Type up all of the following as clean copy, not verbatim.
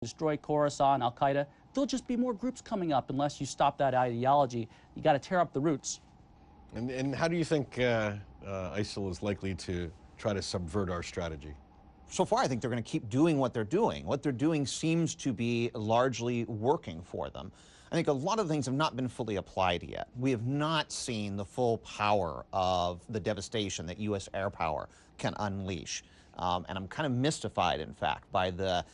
destroy Khorasan, Al-Qaeda, there'll just be more groups coming up unless you stop that ideology. You got to tear up the roots. And how do you think ISIL is likely to try to subvert our strategy? So far, I think they're going to keep doing what they're doing. What they're doing seems to be largely working for them. I think a lot of things have not been fully applied yet. We have not seen the full power of the devastation that U.S. air power can unleash. And I'm kind of mystified, in fact, by the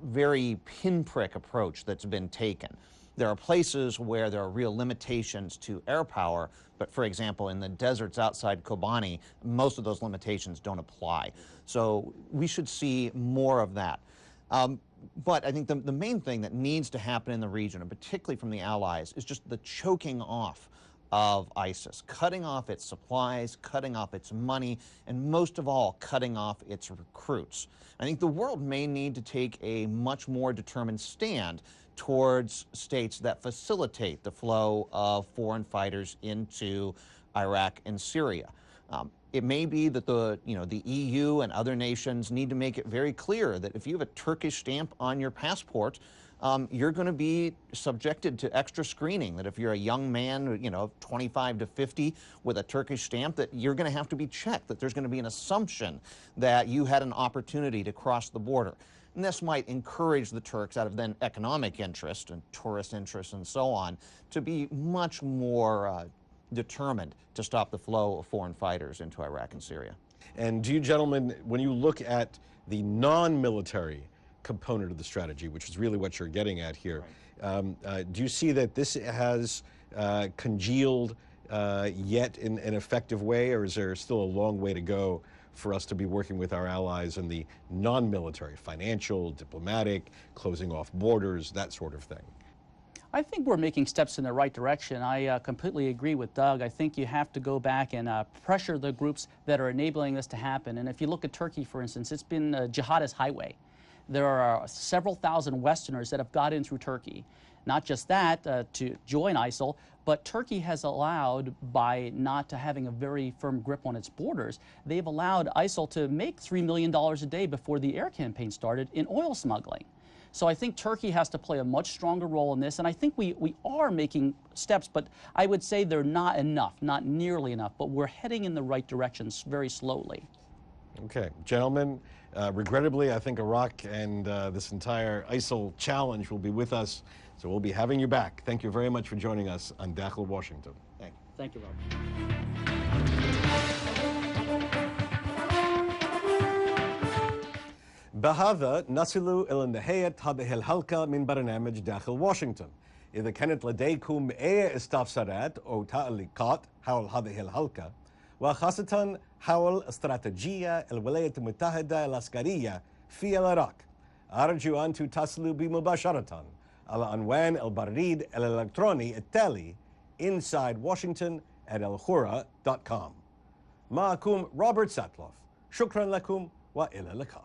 very pinprick approach that's been taken. There are places where there are real limitations to air power, but for example, in the deserts outside Kobani, most of those limitations don't apply. So we should see more of that. But I think the main thing that needs to happen in the region, and particularly from the allies, is just the choking off of ISIS, cutting off its supplies, cutting off its money, and most of all, cutting off its recruits. I think the world may need to take a much more determined stand towards states that facilitate the flow of foreign fighters into Iraq and Syria. It may be that the EU and other nations need to make it very clear that if you have a Turkish stamp on your passport, you're going to be subjected to extra screening, that if you're a young man, 25 to 50 with a Turkish stamp, that you're going to have to be checked, that there's going to be an assumption that you had an opportunity to cross the border. And this might encourage the Turks, out of then economic interest and tourist interest and so on, to be much more determined to stop the flow of foreign fighters into Iraq and Syria. And do you gentlemen, when you look at the non-military component of the strategy, which is really what you're getting at here, right, do you see that this has congealed yet in an effective way, or is there still a long way to go for us to be working with our allies in the non-military, financial, diplomatic, closing off borders, that sort of thing? I think we're making steps in the right direction. I completely agree with Doug. I think you have to go back and pressure the groups that are enabling this to happen. And if you look at Turkey, for instance, it's been a jihadist highway. There are several thousand Westerners that have got in through Turkey. Not just that, to join ISIL, but Turkey has allowed, by not having a very firm grip on its borders, they've allowed ISIL to make $3 million a day before the air campaign started in oil smuggling. So I think Turkey has to play a much stronger role in this, and I think we are making steps, but I would say they're not enough, not nearly enough, but we're heading in the right direction very slowly. Okay, gentlemen, regrettably, I think Iraq and this entire ISIL challenge will be with us, so we'll be having you back. Thank you very much for joining us on Dakhil Washington. Thank you, Rob. بهذا نصل إلى نهاية هذه الحلقة من برنامج داخل واشنطن. إذا كانت لديكم أي استفسارات أو تعليقات حول هذه الحلقة، وخاصة حول استراتيجية الولايات المتحدة العسكرية في العراق، أرجو أن تتصلوا بي مباشرة على عنوان البريد الإلكتروني التالي insidewashington@alkhura.com. معكم روبرت ساتلوف. شكرا لكم وإلى اللقاء.